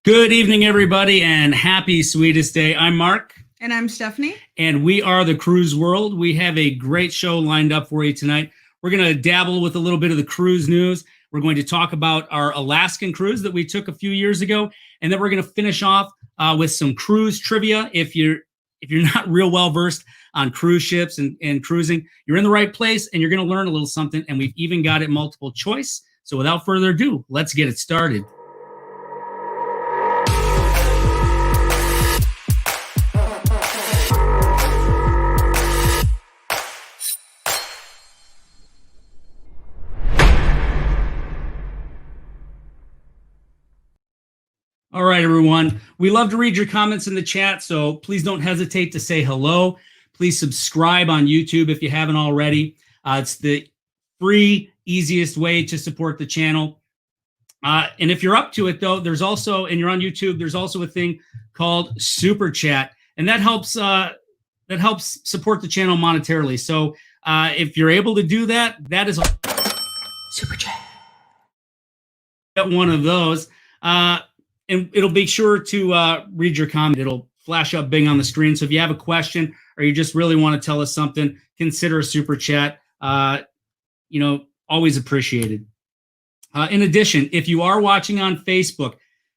Good evening, everybody, and happy Sweetest Day. I'm Mark. And I'm Stephanie. And we are the Cruise World. We have a great show lined up for you tonight. We're going to dabble with a little bit of the cruise news. We're going to talk about our Alaskan cruise that we took a few years ago. And then we're going to finish off with some cruise trivia. If you're not real well versed on cruise ships and cruising, you're in the right place and you're going to learn a little something. And we've even got it multiple choice. So without further ado, let's get it started. All right, everyone. We love to read your comments in the chat, so please don't hesitate to say hello. Please subscribe on YouTube if you haven't already. It's the free, easiest way to support the channel. And if you're up to it, though, there's also, and you're on YouTube, there's also a thing called Super Chat, and that helps support the channel monetarily. So if you're able to do that, that is Super Chat. Get one of those. And it'll be sure to read your comment. It'll flash up big on the screen. So if you have a question or you just really want to tell us something, consider a super chat. Always appreciated. In addition, if you are watching on Facebook,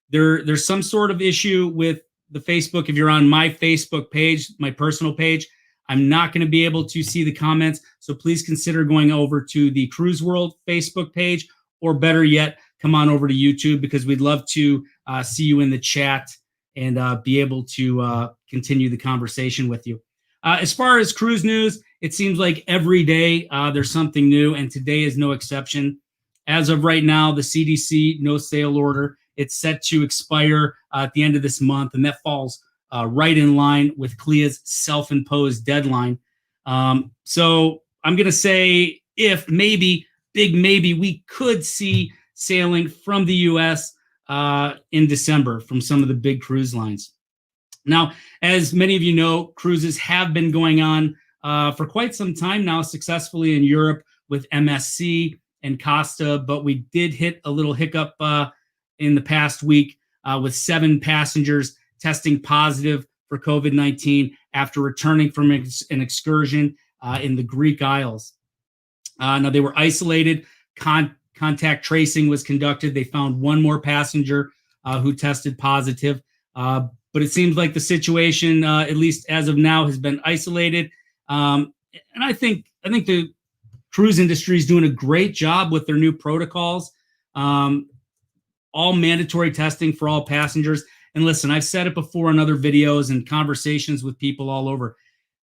there's some sort of issue with the Facebook. If you're on my Facebook page, my personal page, I'm not going to be able to see the comments. So please consider going over to the Cruise World Facebook page, or better yet, come on over to YouTube, because we'd love to see you in the chat and be able to continue the conversation with you. As far as cruise news, it seems like every day there's something new, and today is no exception. As of right now, the CDC no sail order, it's set to expire at the end of this month, and that falls right in line with CLIA's self-imposed deadline. So I'm going to say, if maybe, big maybe, we could see sailing from the U.S. In December from some of the big cruise lines. Now, as many of you know, cruises have been going on for quite some time now, successfully in Europe with MSC and Costa, but we did hit a little hiccup in the past week with 7 passengers testing positive for COVID-19 after returning from an excursion in the Greek Isles. Now, they were isolated. Contact tracing was conducted. They found one more passenger who tested positive. But it seems like the situation, at least as of now, has been isolated. And I think the cruise industry is doing a great job with their new protocols. All mandatory testing for all passengers. And listen, I've said it before in other videos and conversations with people all over.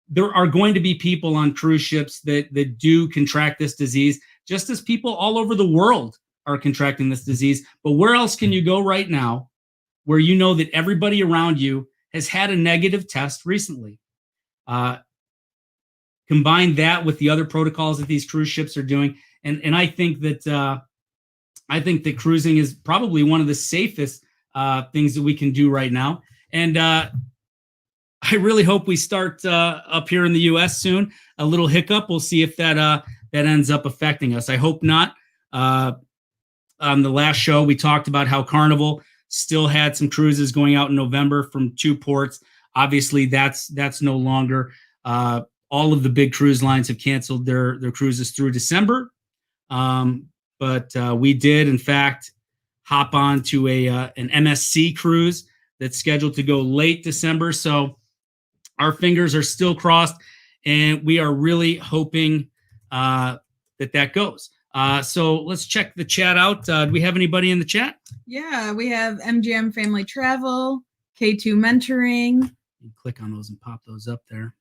There are going to be people on cruise ships that do contract this disease, just as people all over the world are contracting this disease. But where else can you go right now where you know that everybody around you has had a negative test recently? Combine that with the other protocols that these cruise ships are doing, and I think that cruising is probably one of the safest things that we can do right now. And I really hope we start up here in the U.S. soon. A little hiccup. We'll see if that ends up affecting us. I hope not. On the last show, we talked about how Carnival still had some cruises going out in November from 2 ports. Obviously, that's no longer. All of the big cruise lines have canceled their cruises through December. But we did, in fact, hop on to an MSC cruise that's scheduled to go late December. So our fingers are still crossed, and we are really hoping that goes. So let's check the chat out. Do we have anybody in the chat? Yeah, we have MGM Family Travel, K2 Mentoring. You click on those and pop those up there.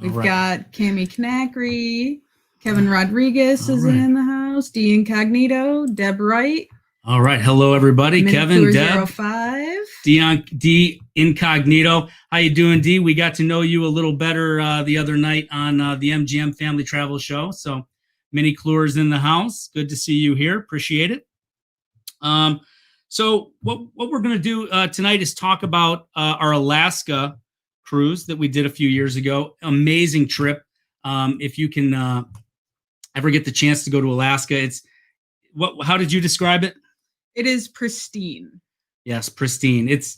We've got Cami Knackery, Kevin Rodriguez is in the house, D Incognito, Deb Wright. All right. Hello, everybody. Kevin, Deb, 05. D Incognito. How you doing, D? We got to know you a little better the other night on the MGM Family Travel Show. So, Minnie Kluer's in the house. Good to see you here. Appreciate it. So what we're going to do tonight is talk about our Alaska cruise that we did a few years ago. Amazing trip. If you can ever get the chance to go to Alaska, how did you describe it? It is pristine. Yes, pristine. It's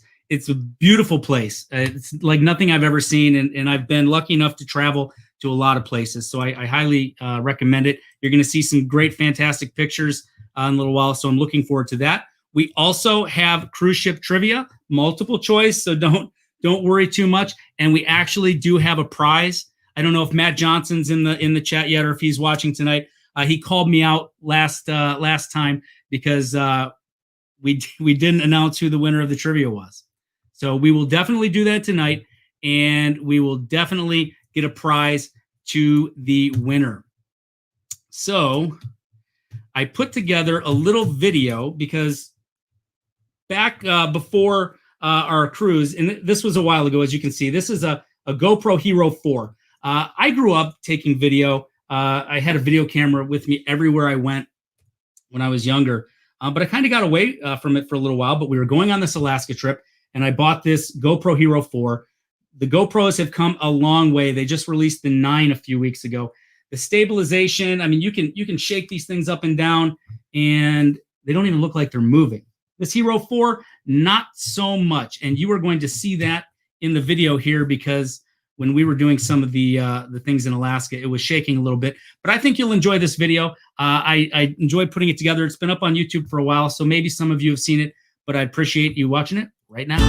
a beautiful place. It's like nothing I've ever seen, and I've been lucky enough to travel to a lot of places. So I highly recommend it. You're going to see some great, fantastic pictures in a little while. So I'm looking forward to that. We also have cruise ship trivia, multiple choice. So don't worry too much. And we actually do have a prize. I don't know if Matt Johnson's in the chat yet or if he's watching tonight. He called me out last time because we didn't announce who the winner of the trivia was. So we will definitely do that tonight, and we will definitely get a prize to the winner. So I put together a little video because back before our cruise, and this was a while ago, as you can see, this is a GoPro Hero 4. I grew up taking video. I had a video camera with me everywhere I went when I was younger, but I kind of got away from it for a little while. But we were going on this Alaska trip, and I bought this GoPro Hero 4. The GoPros have come a long way. They just released the 9 a few weeks ago. The stabilization, I mean, you can shake these things up and down, and they don't even look like they're moving. This Hero 4, not so much. And you are going to see that in the video here because when we were doing some of the things in Alaska, it was shaking a little bit. But I think you'll enjoy this video. I enjoyed putting it together. It's been up on YouTube for a while, so maybe some of you have seen it, but I appreciate you watching it right now.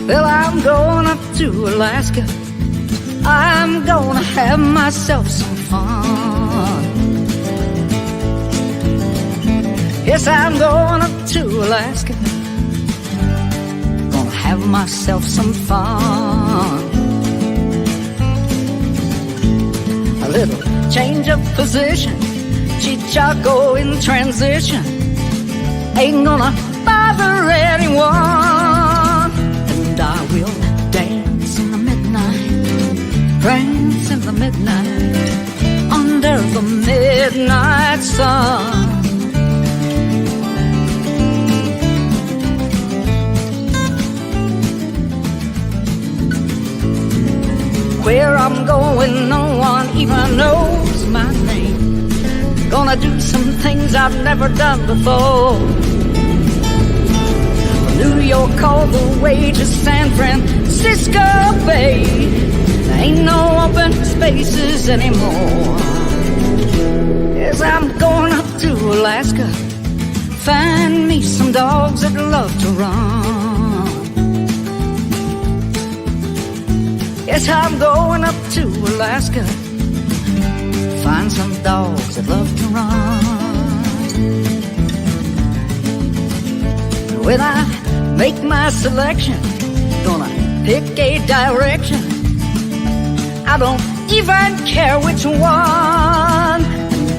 Well, I'm going up to Alaska. I'm gonna have myself some fun. Yes, I'm going up to Alaska. Gonna have myself some fun. A little change of position, Chichaco in transition. Ain't gonna bother anyone. And I will dance in the midnight, dance in the midnight, under the midnight sun. Where I'm going, no one even knows my name. Gonna do some things I've never done before. New York all the way to San Francisco Bay. There ain't no open spaces anymore. Yes, I'm going up to Alaska. Find me some dogs that love to run. Yes, I'm going up to Alaska. Find some dogs that love to run. When I make my selection, gonna pick a direction. I don't even care which one.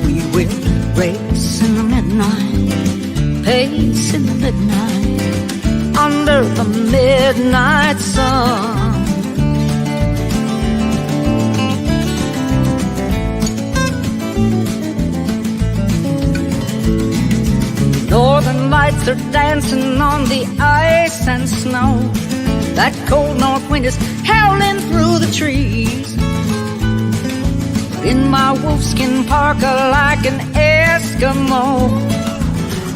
We will race in the midnight, pace in the midnight, under the midnight sun. Northern lights are dancing on the ice and snow. That cold north wind is howling through the trees. In my wolfskin parka like an Eskimo,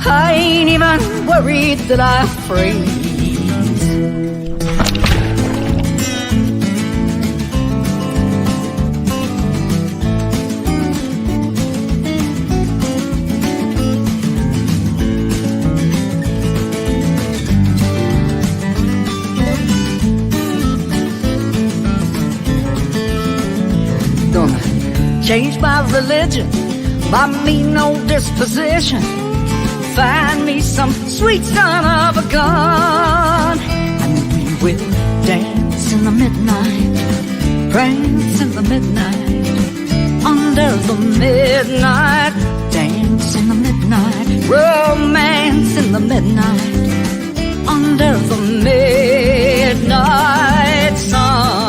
I ain't even worried that I freeze. Change my religion, buy me no disposition. Find me some sweet son of a gun, and we will dance in the midnight, prance in the midnight, under the midnight, dance in the midnight, romance in the midnight, under the midnight sun.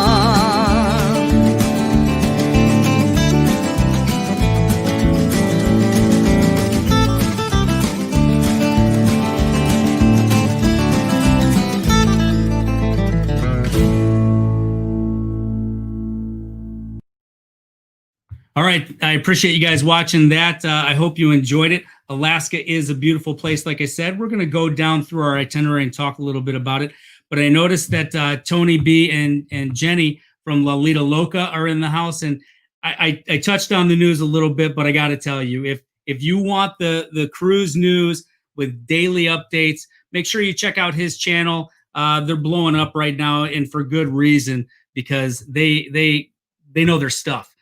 All right. I appreciate you guys watching that. I hope you enjoyed it. Alaska is a beautiful place. Like I said, we're going to go down through our itinerary and talk a little bit about it. But I noticed that Tony B and Jenny from La Lita Loca are in the house. And I touched on the news a little bit, but I got to tell you, if you want the cruise news with daily updates, make sure you check out his channel. They're blowing up right now, and for good reason, because they know their stuff.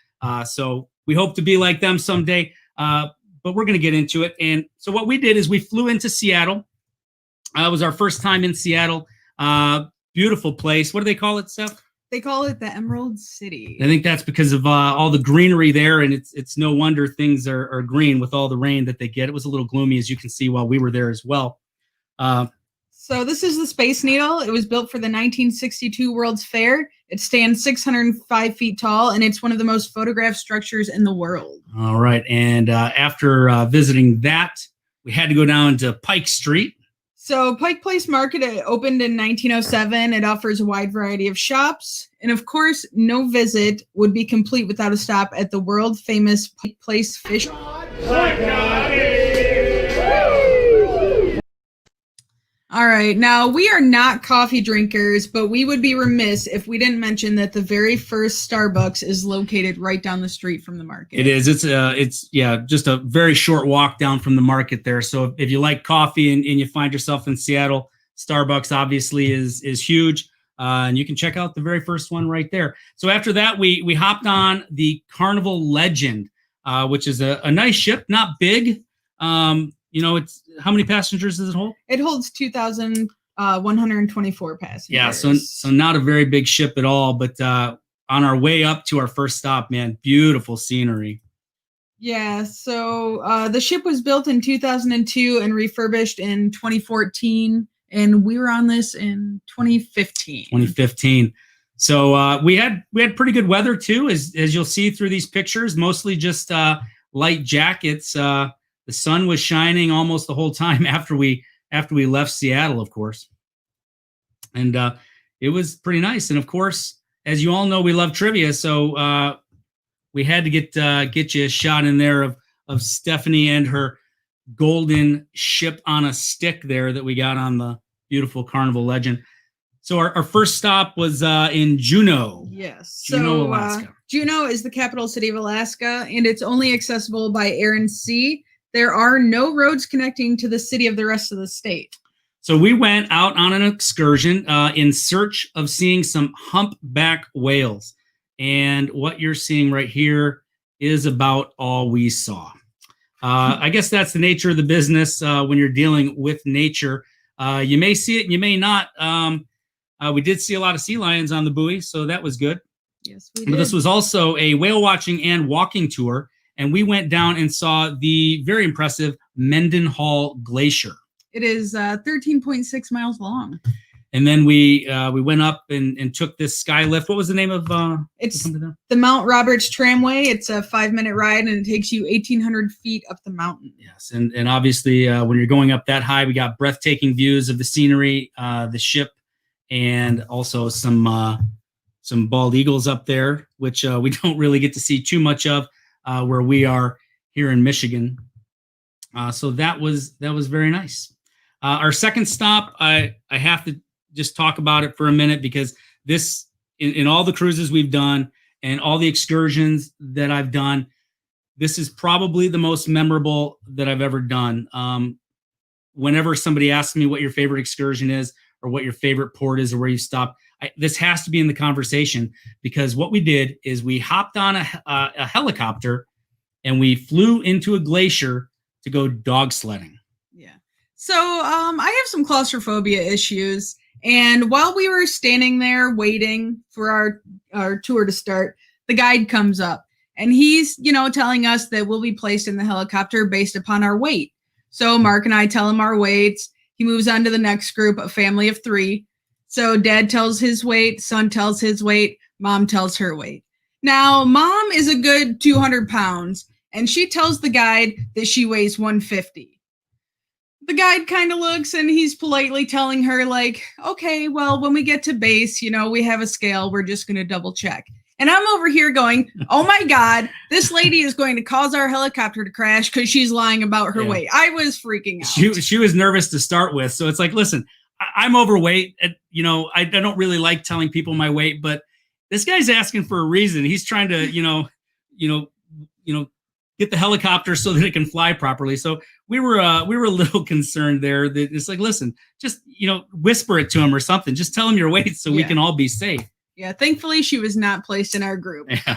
So we hope to be like them someday, but we're going to get into it. And so what we did is we flew into Seattle. It was our first time in Seattle. Beautiful place. What do they call it, Steph? They call it the Emerald City. I think that's because of all the greenery there, and it's no wonder things are green with all the rain that they get. It was a little gloomy, as you can see, while we were there as well. So this is the Space Needle. It was built for the 1962 World's Fair. It stands 605 feet tall, and it's one of the most photographed structures in the world. All right. And after visiting that, we had to go down to Pike Street. So Pike Place Market opened in 1907. It offers a wide variety of shops. And of course, no visit would be complete without a stop at the world-famous Pike Place Fish. All right, now we are not coffee drinkers, but we would be remiss if we didn't mention that the very first Starbucks is located right down the street from the market. It is. It's just a very short walk down from the market there. So if you like coffee and you find yourself in Seattle, Starbucks obviously is huge, and you can check out the very first one right there. So after that, we hopped on the Carnival Legend, which is a nice ship, not big. It's how many passengers does it hold? It holds 2,124 passengers. Yeah, so not a very big ship at all, but on our way up to our first stop, man, beautiful scenery. Yeah, so the ship was built in 2002 and refurbished in 2014, and we were on this in 2015. 2015. So we had pretty good weather too, as you'll see through these pictures. Mostly just light jackets. The sun was shining almost the whole time after we left Seattle, of course, and it was pretty nice. And of course, as you all know, we love trivia, so we had to get you a shot in there of Stephanie and her golden ship on a stick there that we got on the beautiful Carnival Legend. So our first stop was in Juneau. Yes. Juneau, Alaska. Juneau is the capital city of Alaska, and it's only accessible by air and sea. There are no roads connecting to the city of the rest of the state. So we went out on an excursion in search of seeing some humpback whales. And what you're seeing right here is about all we saw. I guess that's the nature of the business when you're dealing with nature. You may see it and you may not. We did see a lot of sea lions on the buoy, so that was good. Yes, we did. But this was also a whale watching and walking tour. And we went down and saw the very impressive Mendenhall Glacier. It is 13.6 miles long. And then we went up and took this sky lift. What was the name of it's the Mount Roberts Tramway. It's a 5-minute ride, and it takes you 1,800 feet up the mountain. Yes, and obviously when you're going up that high, we got breathtaking views of the scenery, the ship, and also some bald eagles up there, which we don't really get to see too much of. Where we are here in Michigan. So that was very nice. Our second stop, I have to just talk about it for a minute, because this, in all the cruises we've done and all the excursions that I've done, this is probably the most memorable that I've ever done. Whenever somebody asks me what your favorite excursion is, or what your favorite port is, or where you stopped, this has to be in the conversation, because what we did is we hopped on a helicopter and we flew into a glacier to go dog sledding. Yeah. So I have some claustrophobia issues. And while we were standing there waiting for our tour to start, the guide comes up and he's, telling us that we'll be placed in the helicopter based upon our weight. So Mark and I tell him our weights. He moves on to the next group, a family of 3. So dad tells his weight, son tells his weight, mom tells her weight. Now, mom is a good 200 pounds, and she tells the guide that she weighs 150. The guide kind of looks, and he's politely telling her, like, okay, well, when we get to base, we have a scale. We're just going to double check. And I'm over here going, oh my God, this lady is going to cause our helicopter to crash because she's lying about her weight. I was freaking out. She was nervous to start with. So it's like, listen, I'm overweight. You know, I don't really like telling people my weight, but this guy's asking for a reason. He's trying to, get the helicopter so that it can fly properly. So we were a little concerned there that it's like, listen, just, whisper it to him or something. Just tell him your weight so we can all be safe. Yeah, thankfully she was not placed in our group. Yeah.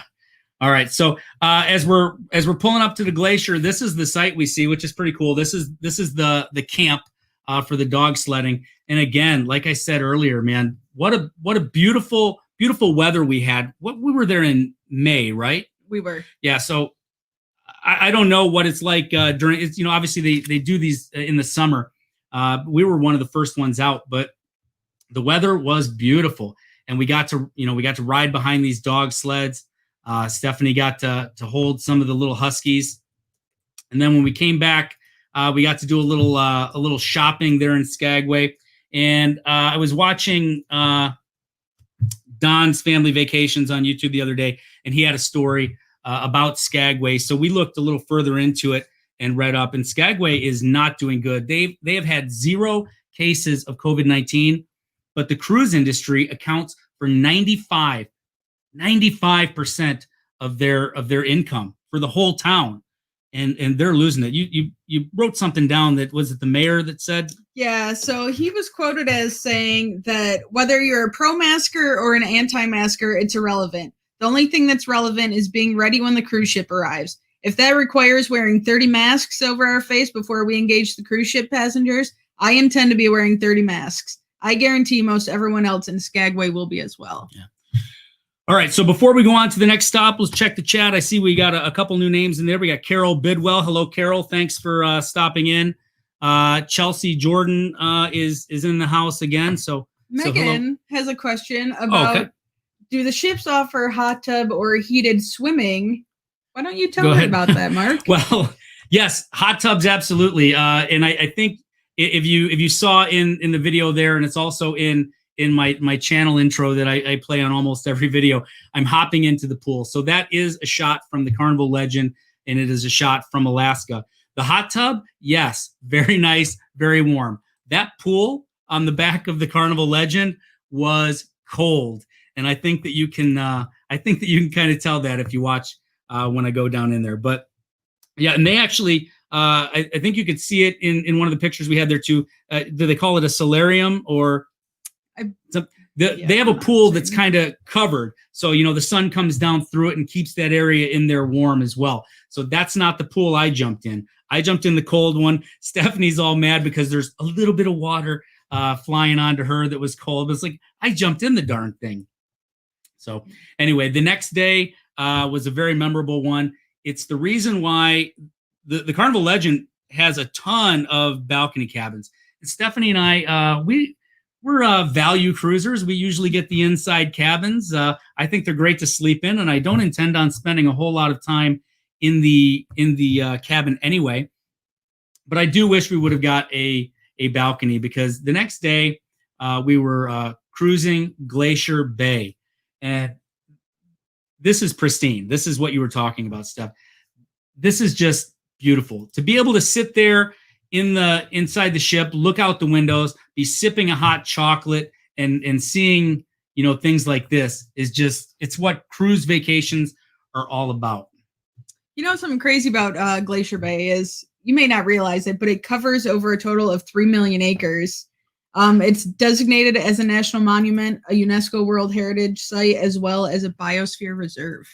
All right. So as we're pulling up to the glacier, this is the site we see, which is pretty cool. This is the camp for the dog sledding. And again, like I said earlier, man, what a beautiful weather we had. We were there in May, right? We were. Yeah. So I don't know what it's like during. It's, obviously they do these in the summer. We were one of the first ones out, but the weather was beautiful. And we got to ride behind these dog sleds. Stephanie got to hold some of the little huskies. And then when we came back, we got to do a little shopping there in Skagway. And I was watching Don's Family Vacations on YouTube the other day, and he had a story about Skagway. So we looked a little further into it and read up. And Skagway is not doing good. They have had 0 cases of COVID-19. But the cruise industry accounts for 95% of their income for the whole town, and they're losing it. You wrote something down that was it the mayor that said? Yeah, so he was quoted as saying that whether you're a pro-masker or an anti-masker, it's irrelevant. The only thing that's relevant is being ready when the cruise ship arrives. If that requires wearing 30 masks over our face before we engage the cruise ship passengers, I intend to be wearing 30 masks. I guarantee most everyone else in Skagway will be as well. Yeah. All right. So before we go on to the next stop, let's check the chat. I see we got a couple new names in there. We got Carol Bidwell. Hello, Carol. Thanks for stopping in. Chelsea Jordan is in the house again. So Megan has a question about do the ships offer hot tub or heated swimming? Why don't you tell me about that, Mark? Well, yes, hot tubs, absolutely. And I think if you saw in the video there, and it's also in my channel intro that I play on almost every video, I'm hopping into the pool. So that is a shot from the Carnival Legend, and it is a shot from Alaska. The hot tub, yes, very nice, very warm. That pool on the back of the Carnival Legend was cold, and I think that you can kind of tell that if you watch when I go down in there. But yeah, and they actually. I think you could see it in one of the pictures we had there too. Do they call it a solarium or? They have a pool that's kind of covered, so the sun comes down through it and keeps that area in there warm as well. So that's not the pool I jumped in. I jumped in the cold one. Stephanie's all mad because there's a little bit of water flying onto her that was cold. But it's like I jumped in the darn thing. So anyway, the next day was a very memorable one. It's the reason why. The Carnival Legend has a ton of balcony cabins. And Stephanie and I, we're value cruisers. We usually get the inside cabins. I think they're great to sleep in, and I don't intend on spending a whole lot of time in the cabin anyway. But I do wish we would have got a balcony, because the next day we were cruising Glacier Bay, and this is pristine. This is what you were talking about, Steph. This is just beautiful to be able to sit there inside the ship, look out the windows, be sipping a hot chocolate and seeing, things like this is just, it's what cruise vacations are all about. Something crazy about Glacier Bay is, you may not realize it, but it covers over a total of 3 million acres. It's designated as a national monument, a UNESCO World Heritage Site, as well as a biosphere reserve.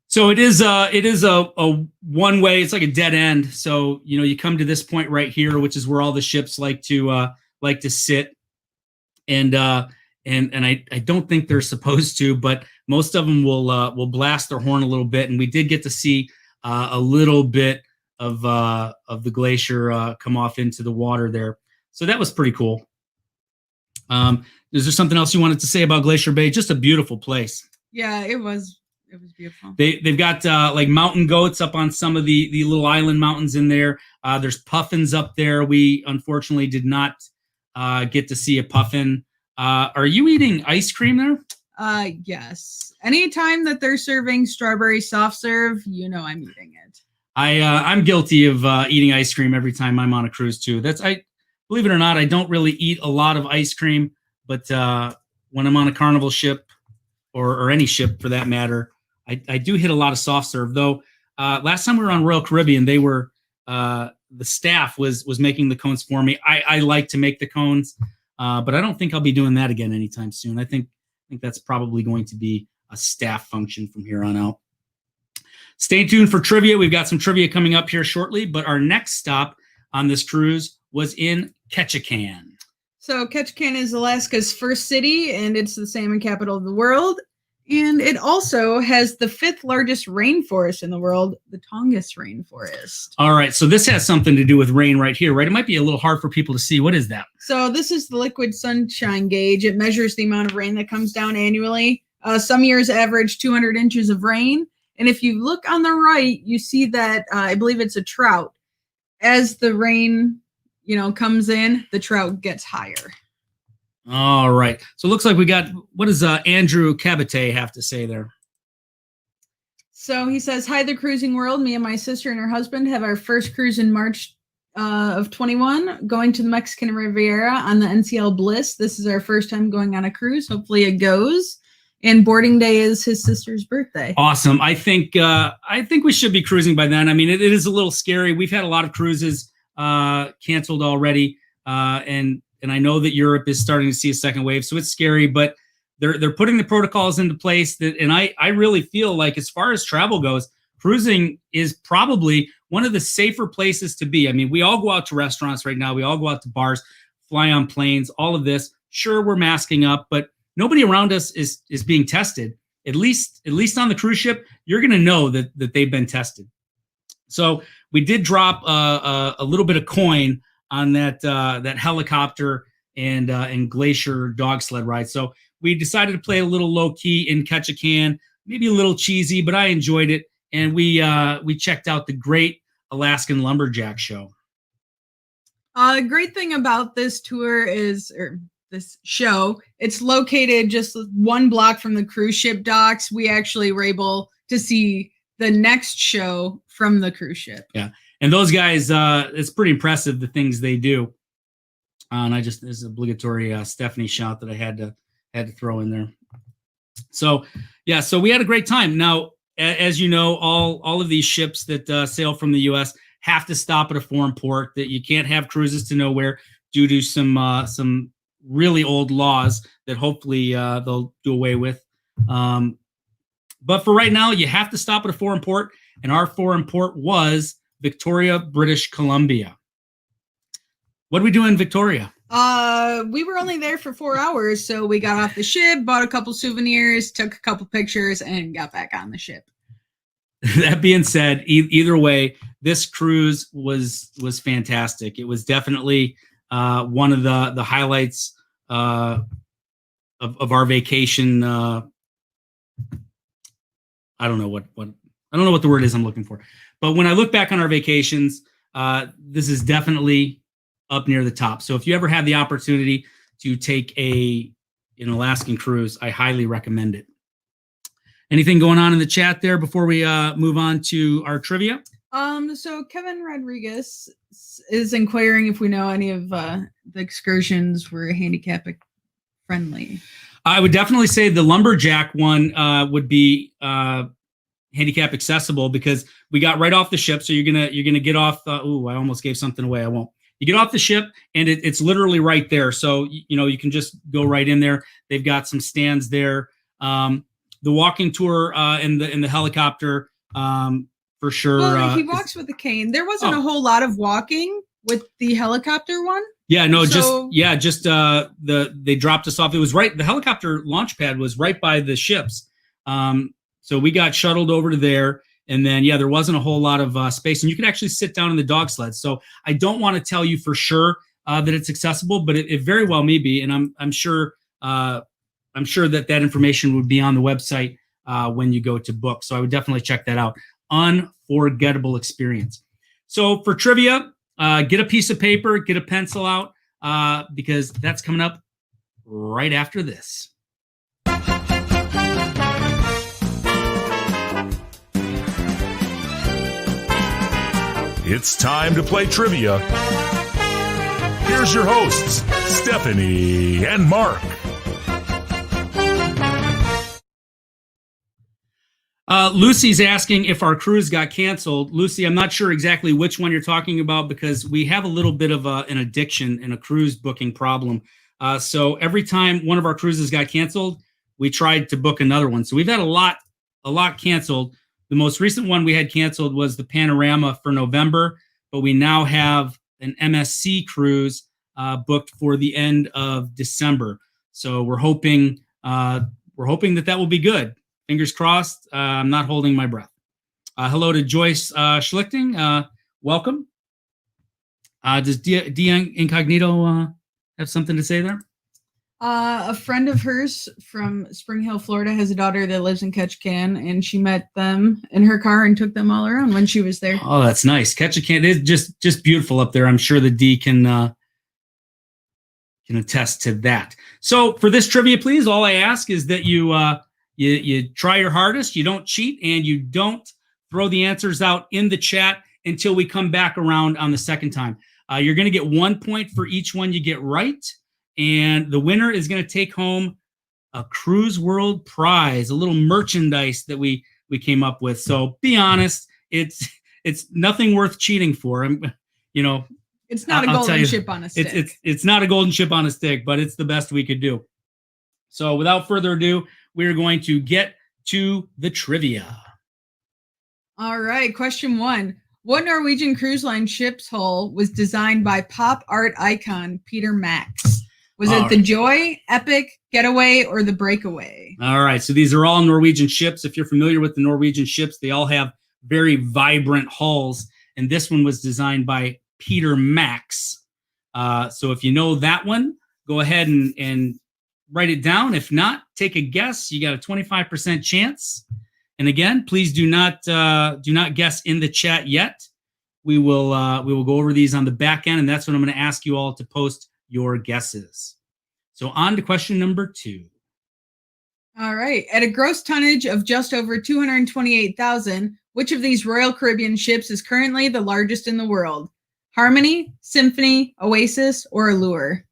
So it is a one way. It's like a dead end. So you come to this point right here, which is where all the ships like to sit, and I don't think they're supposed to, but most of them will blast their horn a little bit, and we did get to see a little bit of the glacier come off into the water there. So that was pretty cool. Is there something else you wanted to say about Glacier Bay? Just a beautiful place. Yeah, it was. It was beautiful. They've got like mountain goats up on some of the little island mountains in there. There's puffins up there. We unfortunately did not get to see a puffin. Are you eating ice cream there? Yes. Anytime that they're serving strawberry soft serve, I'm eating it. I'm guilty of eating ice cream every time I'm on a cruise too. I believe it or not, I don't really eat a lot of ice cream, but when I'm on a Carnival ship or any ship for that matter, I do hit a lot of soft serve. Though last time we were on Royal Caribbean, they were the staff was making the cones for me. I like to make the cones, but I don't think I'll be doing that again anytime soon. I think that's probably going to be a staff function from here on out. Stay tuned for trivia. We've got some trivia coming up here shortly, but our next stop on this cruise was in Ketchikan. So Ketchikan is Alaska's first city, and it's the salmon capital of the world. And it also has the 5th largest rainforest in the world, the Tongass rainforest. All right, so this has something to do with rain right here, right? It might be a little hard for people to see. What is that? So this is the liquid sunshine gauge. It measures the amount of rain that comes down annually. Some years average 200 inches of rain. And if you look on the right, you see that I believe it's a trout. As the rain, comes in, the trout gets higher. All right. So it looks like we got, what does Andrew Cabate have to say there? So he says, "Hi, the cruising world. Me and my sister and her husband have our first cruise in March of 21, going to the Mexican Riviera on the NCL Bliss. This is our first time going on a cruise. Hopefully it goes. And boarding day is his sister's birthday." Awesome. I think we should be cruising by then. I mean, it is a little scary. We've had a lot of cruises canceled already, and I know that Europe is starting to see a second wave, so it's scary. But they're putting the protocols into place and I really feel like, as far as travel goes, cruising is probably one of the safer places to be. I mean, we all go out to restaurants right now. We all go out to bars, fly on planes, all of this. Sure, we're masking up, but nobody around us is being tested. At least on the cruise ship, you're going to know that they've been tested. So we did drop a little bit of coin on that helicopter and glacier dog sled ride. So we decided to play a little low key in Ketchikan, maybe a little cheesy, but I enjoyed it. And we checked out the Great Alaskan Lumberjack Show. The great thing about this tour this show, it's located just 1 block from the cruise ship docks. We actually were able to see the next show from the cruise ship. Yeah. And those guys, it's pretty impressive, the things they do. And there's an obligatory Stephanie shout that I had to throw in there. So, yeah, so we had a great time. Now, as you know, all of these ships that sail from the U.S. have to stop at a foreign port. That you can't have cruises to nowhere due to some really old laws that hopefully they'll do away with. But for right now, you have to stop at a foreign port, and our foreign port was Victoria, British Columbia. What did we do in Victoria? We were only there for 4 hours, so we got off the ship, bought a couple souvenirs, took a couple pictures, and got back on the ship. That being said, either way, this cruise was fantastic. It was definitely one of the highlights of our vacation. I don't know what the word is I'm looking for, but when I look back on our vacations, this is definitely up near the top. So if you ever have the opportunity to take an Alaskan cruise, I highly recommend it. Anything going on in the chat there before we move on to our trivia? So Kevin Rodriguez is inquiring if we know any of the excursions were handicap friendly. I would definitely say the lumberjack one would be handicap accessible, because we got right off the ship. So you're gonna get off. I almost gave something away. I won't. You get off the ship, and it's literally right there. So you can just go right in there. They've got some stands there. The walking tour in the helicopter, for sure. Well, he walks with a cane. There wasn't a whole lot of walking with the helicopter one. Yeah, no, they dropped us off. It was right. The helicopter launch pad was right by the ships. So we got shuttled over to there, and then there wasn't a whole lot of space, and you could actually sit down in the dog sled. So I don't want to tell you for sure that it's accessible, but it very well may be, and I'm sure that information would be on the website when you go to book. So I would definitely check that out. Unforgettable experience. So for trivia, get a piece of paper, get a pencil out, because that's coming up right after this. It's time to play trivia. Here's your hosts, Stephanie and Mark. Lucy's asking if our cruise got canceled. Lucy, I'm not sure exactly which one you're talking about because we have a little bit of an addiction and a cruise booking problem. So every time one of our cruises got canceled, we tried to book another one. So we've had a lot canceled. The most recent one we had canceled was the Panorama for November, but we now have an MSC cruise booked for the end of December. So we're hoping that will be good. Fingers crossed. I'm not holding my breath. Hello to Joyce Schlichting. Welcome. Does D Incognito have something to say there? A friend of hers from Spring Hill, Florida, has a daughter that lives in Ketchikan, and she met them in her car and took them all around when she was there. Oh, that's nice. Ketchikan is just beautiful up there. I'm sure the D can attest to that. So for this trivia, please, all I ask is that you try your hardest, you don't cheat, and you don't throw the answers out in the chat until we come back around on the second time. You're going to get 1 point for each one you get right, and the winner is going to take home a Cruise World prize, a little merchandise that we came up with. So be honest, it's nothing worth cheating for. It's not a golden ship on a stick. It's not a golden ship on a stick, but it's the best we could do. So without further ado, we're going to get to the trivia. All right, question 1. What Norwegian cruise line ship's hull was designed by pop art icon Peter Max? Was it the Joy, Epic, Getaway, or the Breakaway? All right, so these are all Norwegian ships. If you're familiar with the Norwegian ships, they all have very vibrant hulls, and this one was designed by Peter Max. So if you know that one, go ahead and write it down. If not, take a guess. You got a 25% chance. And again, please do not guess in the chat yet. We will go over these on the back end, and that's when I'm going to ask you all to post your guesses. So on to question number 2. All right. At a gross tonnage of just over 228,000, which of these Royal Caribbean ships is currently the largest in the world? Harmony, Symphony, Oasis, or Allure?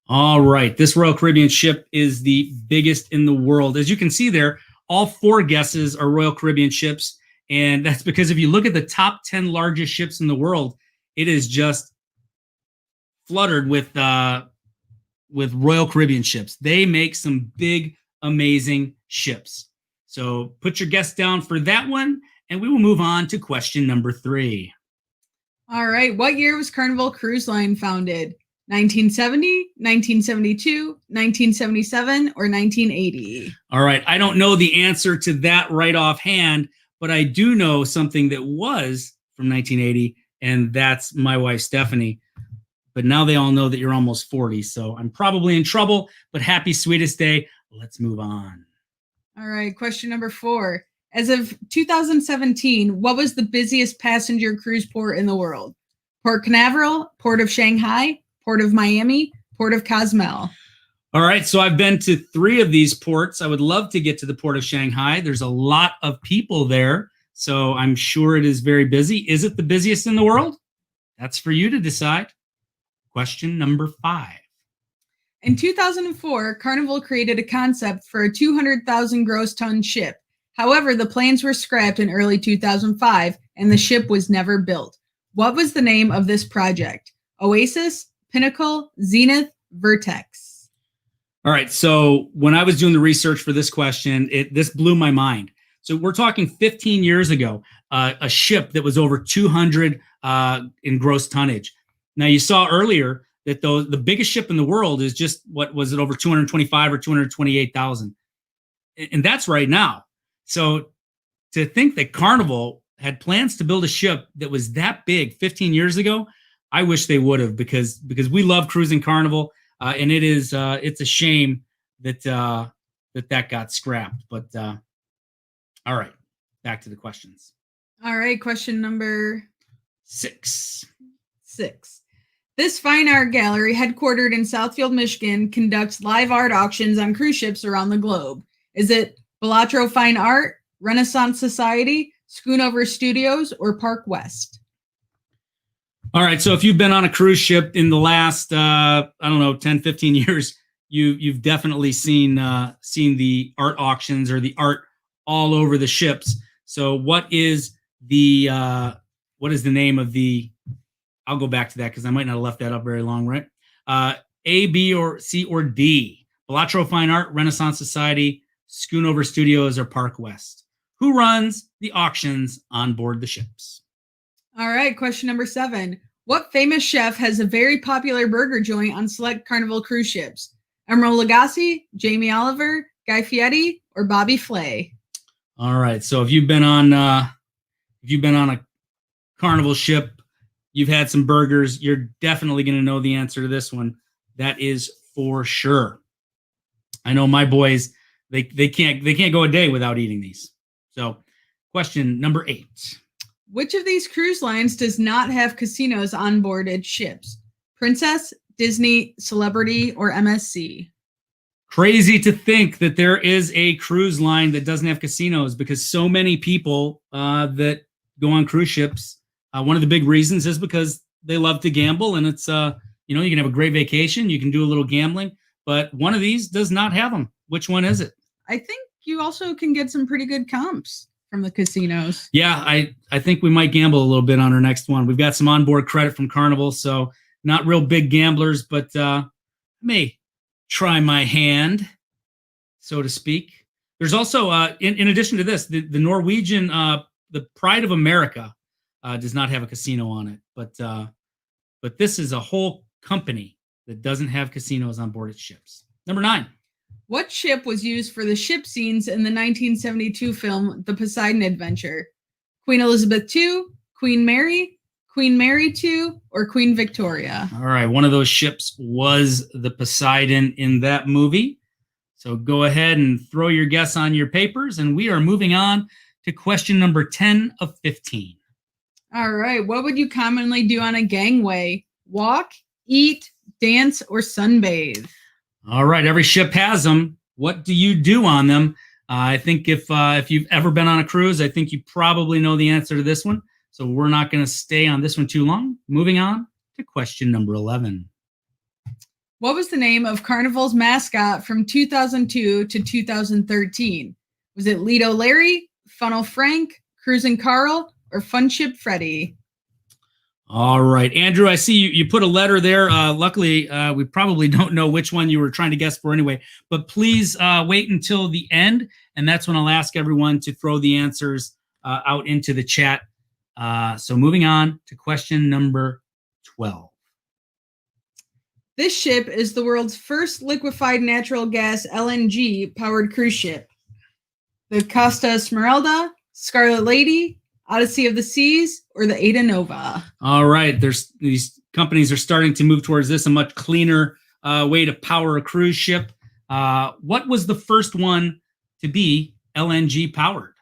All right. This Royal Caribbean ship is the biggest in the world. As you can see there, all 4 guesses are Royal Caribbean ships. And that's because if you look at the top 10 largest ships in the world, it is just fluttered with Royal Caribbean ships. They make some big, amazing ships. So put your guess down for that one, and we will move on to question number 3. All right. What year was Carnival Cruise Line founded? 1970, 1972, 1977, or 1980? All right. I don't know the answer to that right offhand, but I do know something that was from 1980, and that's my wife, Stephanie. But now they all know that you're almost 40, so I'm probably in trouble, but happy Sweetest Day. Let's move on. All right, question number 4. As of 2017, what was the busiest passenger cruise port in the world? Port Canaveral, Port of Shanghai, Port of Miami, Port of Cozumel. All right, so I've been to 3 of these ports. I would love to get to the Port of Shanghai. There's a lot of people there, so I'm sure it is very busy. Is it the busiest in the world? That's for you to decide. Question number 5. In 2004, Carnival created a concept for a 200,000 gross ton ship. However, the plans were scrapped in early 2005, and the ship was never built. What was the name of this project? Oasis, Pinnacle, Zenith, Vertex. All right, so when I was doing the research for this question, this blew my mind. So we're talking 15 years ago, a ship that was over 200 in gross tonnage. Now, you saw earlier that the biggest ship in the world is just, what was it, over 225 or 228,000. And that's right now. So to think that Carnival had plans to build a ship that was that big 15 years ago, I wish they would have, because we love cruising Carnival, and it's a shame that that got scrapped. But all right, back to the questions. All right, question number 6. This fine art gallery, headquartered in Southfield, Michigan, conducts live art auctions on cruise ships around the globe. Is it Belatro Fine Art, Renaissance Society, Schoonover Studios, or Park West? All right. So if you've been on a cruise ship in the last, 10, 15 years, you've definitely seen the art auctions or the art all over the ships. So what is the name of the? I'll go back to that because I might not have left that up very long, right? A, B, or C, or D. Balatro Fine Art, Renaissance Society, Schoonover Studios, or Park West. Who runs the auctions on board the ships? All right, question number 7. What famous chef has a very popular burger joint on select Carnival cruise ships? Emeril Lagasse, Jamie Oliver, Guy Fieri, or Bobby Flay? All right. So if you've been on a Carnival ship, you've had some burgers, you're definitely going to know the answer to this one. That is for sure. I know my boys, they can't go a day without eating these. So, question number 8. Which of these cruise lines does not have casinos on board its ships? Princess, Disney, Celebrity, or MSC? Crazy to think that there is a cruise line that doesn't have casinos, because so many people that go on cruise ships, one of the big reasons is because they love to gamble, and it's you can have a great vacation, you can do a little gambling, but one of these does not have them. Which one is it? I think you also can get some pretty good comps from the casinos. Yeah, I think we might gamble a little bit on our next one. We've got some onboard credit from Carnival, so not real big gamblers, but may try my hand, so to speak. There's also, in addition to this, the Norwegian, the Pride of America does not have a casino on it, but this is a whole company that doesn't have casinos on board its ships. Number 9. What ship was used for the ship scenes in the 1972 film The Poseidon Adventure? Queen Elizabeth II, Queen Mary II, or Queen Victoria? All right, one of those ships was the Poseidon in that movie. So go ahead and throw your guess on your papers, and we are moving on to question number 10 of 15. All right, what would you commonly do on a gangway? Walk, eat, dance, or sunbathe? All right, every ship has them. What do you do on them? I think if you've ever been on a cruise, I think you probably know the answer to this one. So we're not going to stay on this one too long. Moving on to question number 11. What was the name of Carnival's mascot from 2002 to 2013? Was it Lido Larry, Funnel Frank, Cruisin' Carl, or Fun Ship Freddy? All right, Andrew, I see you put a letter there. Luckily, we probably don't know which one you were trying to guess for anyway, but please wait until the end, and that's when I'll ask everyone to throw the answers out into the chat. So moving on to question number 12. This ship is the world's first liquefied natural gas LNG powered cruise ship. The Costa Esmeralda, Scarlet Lady, Odyssey of the Seas, or the Ada Nova? All right, these companies are starting to move towards this, a much cleaner way to power a cruise ship. What was the first one to be LNG powered?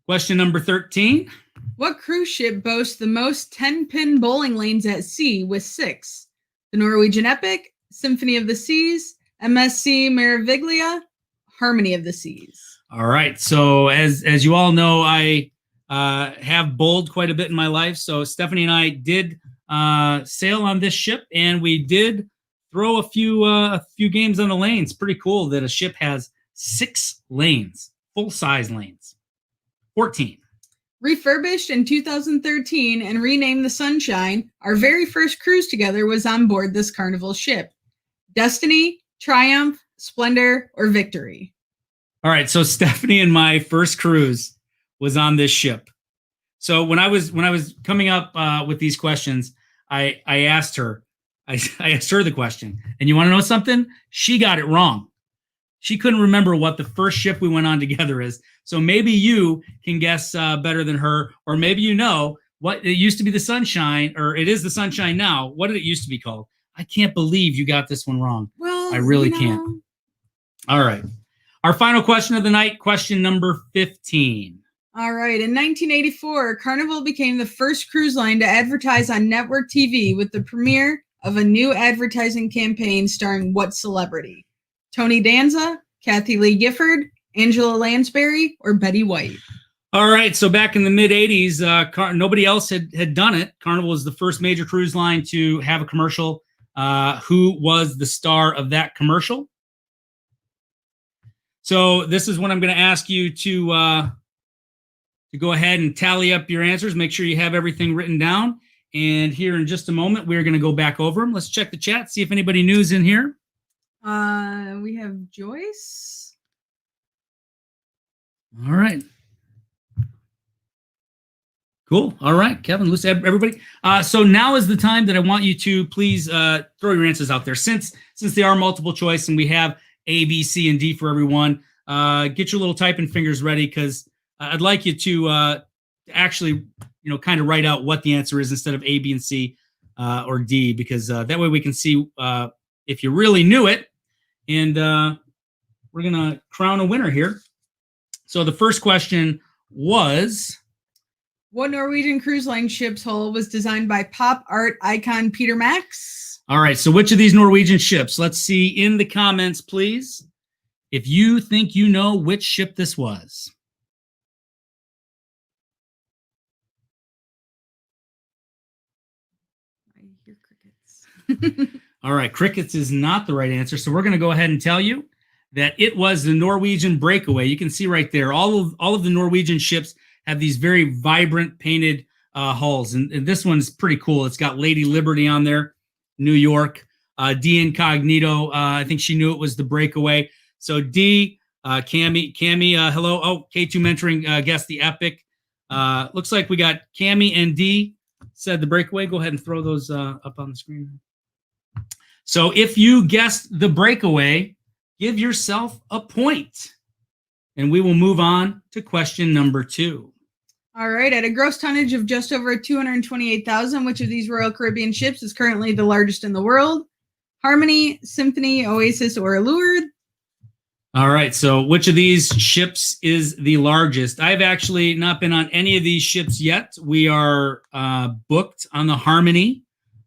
Question number 13. What cruise ship boasts the most 10-pin bowling lanes at sea with 6? The Norwegian Epic, Symphony of the Seas, MSC Meraviglia, Harmony of the Seas? All right. So as you all know, I have bowled quite a bit in my life. So Stephanie and I did sail on this ship, and we did throw a few games on the lanes. Pretty cool that a ship has 6 lanes, full-size lanes. 14. Refurbished in 2013 and renamed the Sunshine, our very first cruise together was on board this Carnival ship. Destiny, Triumph, Splendor, or Victory? All right, so Stephanie and my first cruise was on this ship. So when I was coming up with these questions, I asked her the question, and you want to know something? She got it wrong. She couldn't remember what the first ship we went on together is. So maybe you can guess better than her, or maybe you know what it used to be the Sunshine, or it is the Sunshine now. What did it used to be called? I can't believe you got this one wrong. Well, I really can't. All right. Our final question of the night, question number 15. All right. In 1984, Carnival became the first cruise line to advertise on network TV with the premiere of a new advertising campaign starring what celebrity? Tony Danza, Kathy Lee Gifford, Angela Lansbury, or Betty White? All right, so back in the mid 80s, nobody else had done it. Carnival was the first major cruise line to have a commercial. Who was the star of that commercial? So this is when I'm going to ask you to go ahead and tally up your answers. Make sure you have everything written down. And here in just a moment, we're going to go back over them. Let's check the chat, see if anybody new's in here. We have Joyce. All right. Cool. All right, Kevin, Lucy, everybody. So now is the time that I want you to please throw your answers out there. Since they are multiple choice and we have A, B, C, and D for everyone, get your little typing fingers ready, because I'd like you to actually, kind of write out what the answer is instead of A, B, and C or D, because that way we can see if you really knew it. And we're going to crown a winner here. So the first question was, what Norwegian cruise line ship's hull was designed by pop art icon Peter Max? all right, so which of these Norwegian ships? Let's see in the comments, please, if you think you know which ship this was. I hear crickets. All right, crickets is not the right answer, so we're going to go ahead and tell you that it was the Norwegian Breakaway. You can see right there, all of the Norwegian ships have these very vibrant painted hulls, and this one's pretty cool. It's got Lady Liberty on there, New York. D Incognito, I think she knew it was the Breakaway. So D, Cami, hello. Oh, K2 mentoring guessed the Epic. Looks like we got Cami and D said the Breakaway. Go ahead and throw those up on the screen. So if you guessed the Breakaway, give yourself a point. And we will move on to question number 2. All right. At a gross tonnage of just over 228,000, which of these Royal Caribbean ships is currently the largest in the world? Harmony, Symphony, Oasis, or Allure? All right. So which of these ships is the largest? I've actually not been on any of these ships yet. We are booked on the Harmony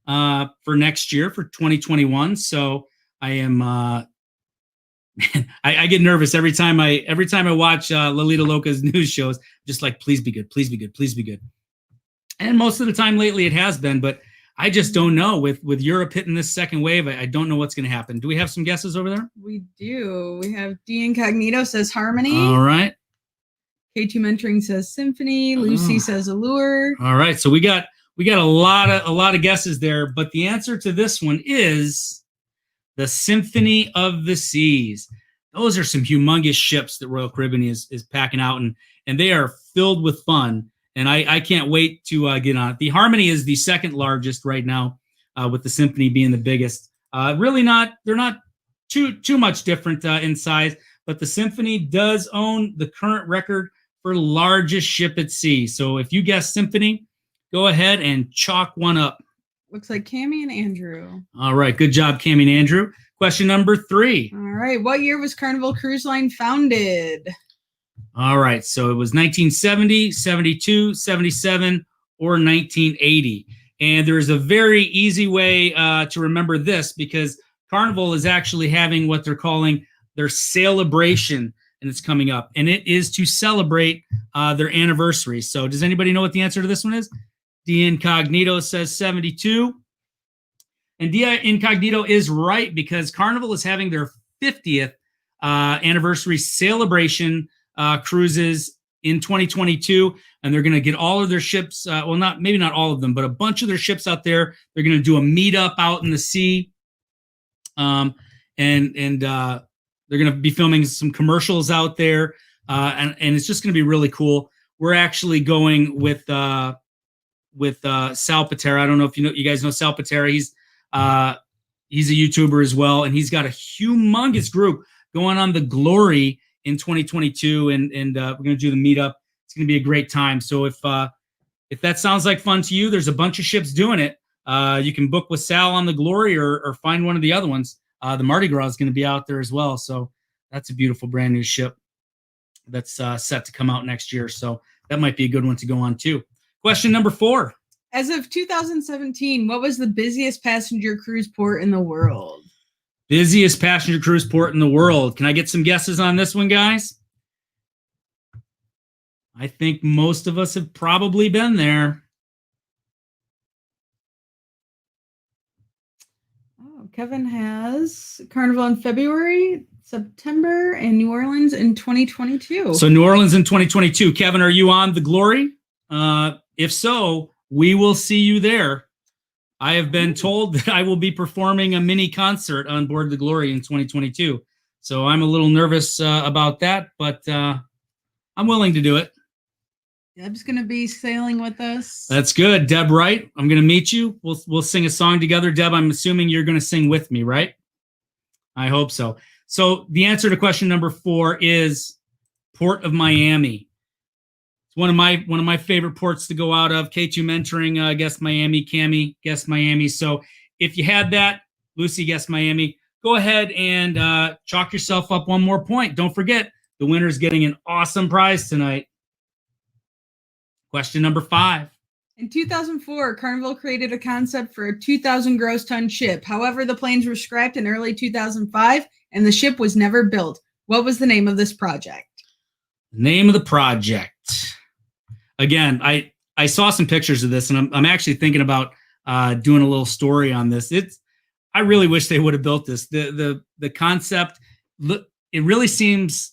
for next year, for 2021. So I am... I get nervous every time I watch Lolita Loca's news shows. Just like, please be good, please be good, please be good. And most of the time lately it has been, but I just don't know. With Europe hitting this second wave, I don't know what's going to happen. Do we have some guesses over there? We do. We have D Incognito says Harmony. All right. K2 mentoring says Symphony. Lucy says Allure. All right. So we got a lot of guesses there, but the answer to this one is the Symphony of the Seas. Those are some humongous ships that Royal Caribbean is packing out, and they are filled with fun. And I can't wait to get on it. The Harmony is the second largest right now, with the Symphony being the biggest. They're not too much different in size, but the Symphony does own the current record for largest ship at sea. So if you guess Symphony, go ahead and chalk one up. Looks like Cami and Andrew. All right. Good job, Cami and Andrew. Question number 3. All right. What year was Carnival Cruise Line founded? All right. So it was 1970, 72, 77, or 1980. And there's a very easy way to remember this, because Carnival is actually having what they're calling their celebration, and it's coming up. And it is to celebrate their anniversary. So does anybody know what the answer to this one is? D Incognito says 72. And D Incognito is right, because Carnival is having their 50th anniversary celebration cruises in 2022. And they're going to get all of their ships, maybe not all of them, but a bunch of their ships out there. They're going to do a meetup out in the sea. And they're going to be filming some commercials out there. And it's just going to be really cool. We're actually going with Sal Patera. I don't know if you guys know Sal Patera. He's a YouTuber as well, and he's got a humongous group going on the Glory in 2022, and we're going to do the meetup. It's going to be a great time. So if that sounds like fun to you, there's a bunch of ships doing it. You can book with Sal on the Glory, or find one of the other ones. The Mardi Gras is going to be out there as well. So that's a beautiful brand new ship that's set to come out next year. So that might be a good one to go on too. Question number 4. As of 2017, what was the busiest passenger cruise port in the world? Busiest passenger cruise port in the world. Can I get some guesses on this one, guys? I think most of us have probably been there. Oh, Kevin has Carnival in February, September, and New Orleans in 2022. So New Orleans in 2022. Kevin, are you on the Glory? If so, we will see you there. I have been told that I will be performing a mini concert on board the Glory in 2022. So I'm a little nervous about that, but I'm willing to do it. Deb's going to be sailing with us. That's good. Deb Wright, I'm going to meet you. We'll sing a song together. Deb, I'm assuming you're going to sing with me, right? I hope so. So the answer to question number 4 is Port of Miami. It's one of my favorite ports to go out of. K2 mentoring, guessed Miami. Cami guessed Miami. So if you had that, Lucy guessed Miami. Go ahead and chalk yourself up one more point. Don't forget, the winner's getting an awesome prize tonight. Question number 5. In 2004, Carnival created a concept for a 2,000 gross ton ship. However, the planes were scrapped in early 2005 and the ship was never built. What was the name of this project? Name of the project. Again, I saw some pictures of this, and I'm actually thinking about doing a little story on this. I really wish they would have built this. The concept, it really seems,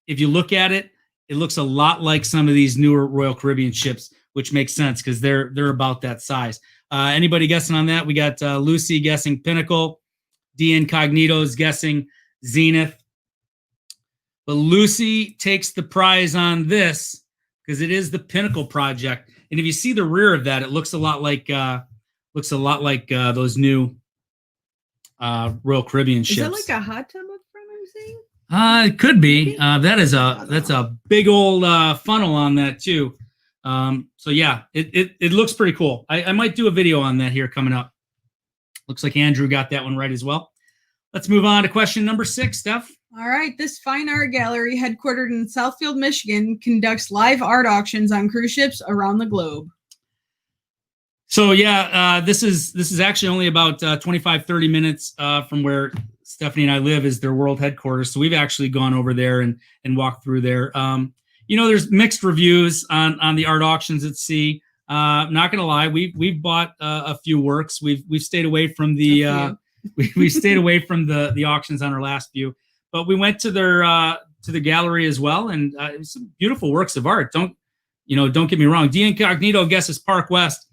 if you look at it, it looks a lot like some of these newer Royal Caribbean ships, which makes sense because they're about that size. Anybody guessing on that? We got Lucy guessing Pinnacle. D Incognito is guessing Zenith. But Lucy takes the prize on this because it is the Pinnacle project. And if you see the rear of that, it looks a lot like those new Royal Caribbean ships. Is that like a hot tub up front I'm seeing? It could be. That's a big old funnel on that too. So yeah, it looks pretty cool. I might do a video on that here coming up. Looks like Andrew got that one right as well. Let's move on to question number 6, Steph. All right. This fine art gallery, headquartered in Southfield, Michigan, conducts live art auctions on cruise ships around the globe. So yeah, this is actually only about 25, 30 minutes from where Stephanie and I live, is their world headquarters. So we've actually gone over there and walked through there. There's mixed reviews on the art auctions at sea. Not gonna lie, we've bought a few works. We've stayed away from the we stayed away from the auctions on our last few, but we went to the gallery as well, and some beautiful works of art. Don't get me wrong. D Incognito guesses Park West,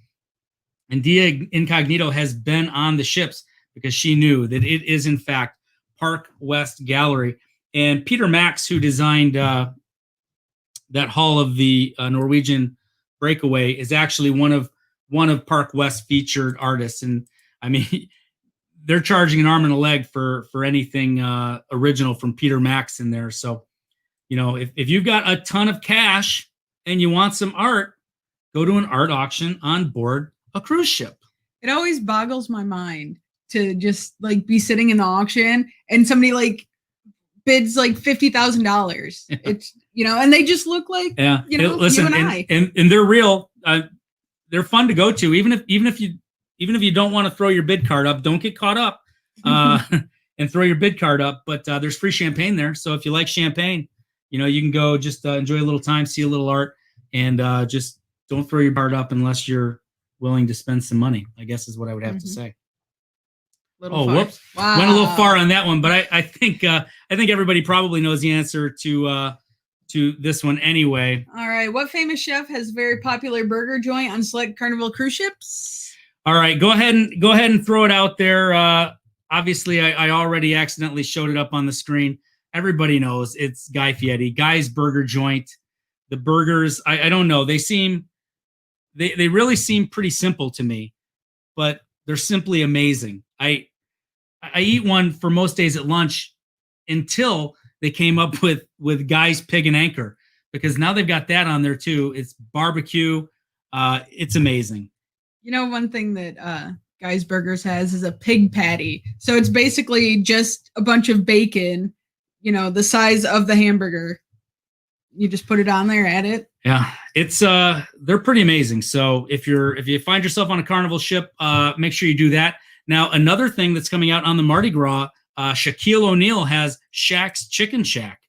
and D Incognito has been on the ships because she knew that it is in fact Park West Gallery. And Peter Max, who designed that hull of the Norwegian Breakaway, is actually one of Park West featured artists. And I mean, they're charging an arm and a leg for anything original from Peter Max in there. So, if you've got a ton of cash and you want some art, go to an art auction on board a cruise ship. It always boggles my mind to just be sitting in the auction and somebody bids $50,000. It's and they just look like listen, you and I. And they're real. They're fun to go to, even if you don't want to throw your bid card up. Don't get caught up and throw your bid card up. But there's free champagne there, so if you like champagne, you can go just enjoy a little time, see a little art, and just don't throw your card up unless you're willing to spend some money, I guess is what I would have to say. Whoops! Wow. Went a little far on that one, but I think everybody probably knows the answer to this one anyway. All right, what famous chef has a very popular burger joint on select Carnival cruise ships? All right, go ahead and throw it out there. Obviously, I already accidentally showed it up on the screen. Everybody knows it's Guy Fieri, Guy's Burger Joint. The burgers, I don't know. They really seem pretty simple to me, but they're simply amazing. I eat one for most days at lunch until they came up with Guy's Pig and Anchor, because now they've got that on there too. It's barbecue. It's amazing. One thing that Guy's Burgers has is a pig patty. So it's basically just a bunch of bacon, the size of the hamburger. You just put it on there, add it. Yeah, it's they're pretty amazing. So if you find yourself on a Carnival ship, make sure you do that. Now, another thing that's coming out on the Mardi Gras, Shaquille O'Neal has Shaq's Chicken Shack.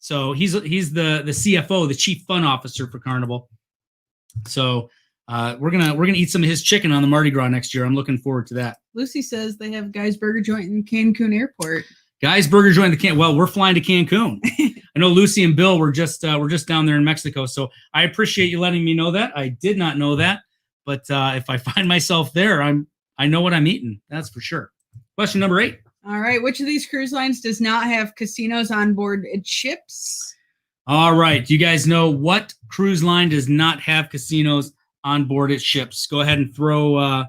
So he's the CFO, the chief fun officer for Carnival. So we're gonna eat some of his chicken on the Mardi Gras next year. I'm looking forward to that. Lucy says they have Guy's Burger Joint in Cancun Airport. Guy's Burger Joint well, we're flying to Cancun. I know Lucy and Bill were just down there in Mexico. So I appreciate you letting me know that. I did not know that, but if I find myself there, I know what I'm eating. That's for sure. Question number 8. All right. Which of these cruise lines does not have casinos on board its ships? All right. Do you guys know what cruise line does not have casinos on board its ships? Go ahead and throw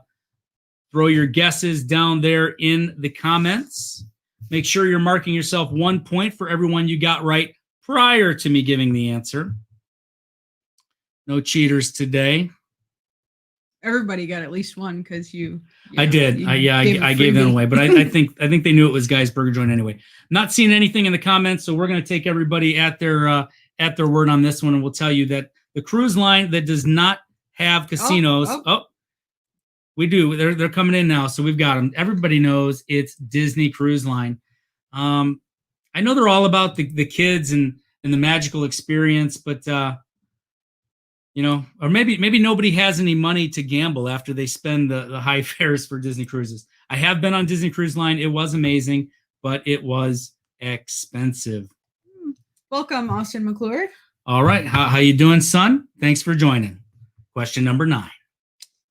your guesses down there in the comments. Make sure you're marking yourself 1 point for everyone you got right prior to me giving the answer. No cheaters today. Everybody got at least one because I did. I gave them away, but I think they knew it was Guy's Burger Joint anyway. Not seeing anything in the comments, so we're going to take everybody at their word on this one, and we'll tell you that the cruise line that does not have casinos. We do. They're coming in now, so we've got them. Everybody knows it's Disney Cruise Line. I know they're all about the kids and the magical experience, but or maybe nobody has any money to gamble after they spend the high fares for Disney cruises. I have been on Disney Cruise Line. It was amazing, but it was expensive. Welcome, Austin McClure. All right. How you doing, son? Thanks for joining. Question number 9.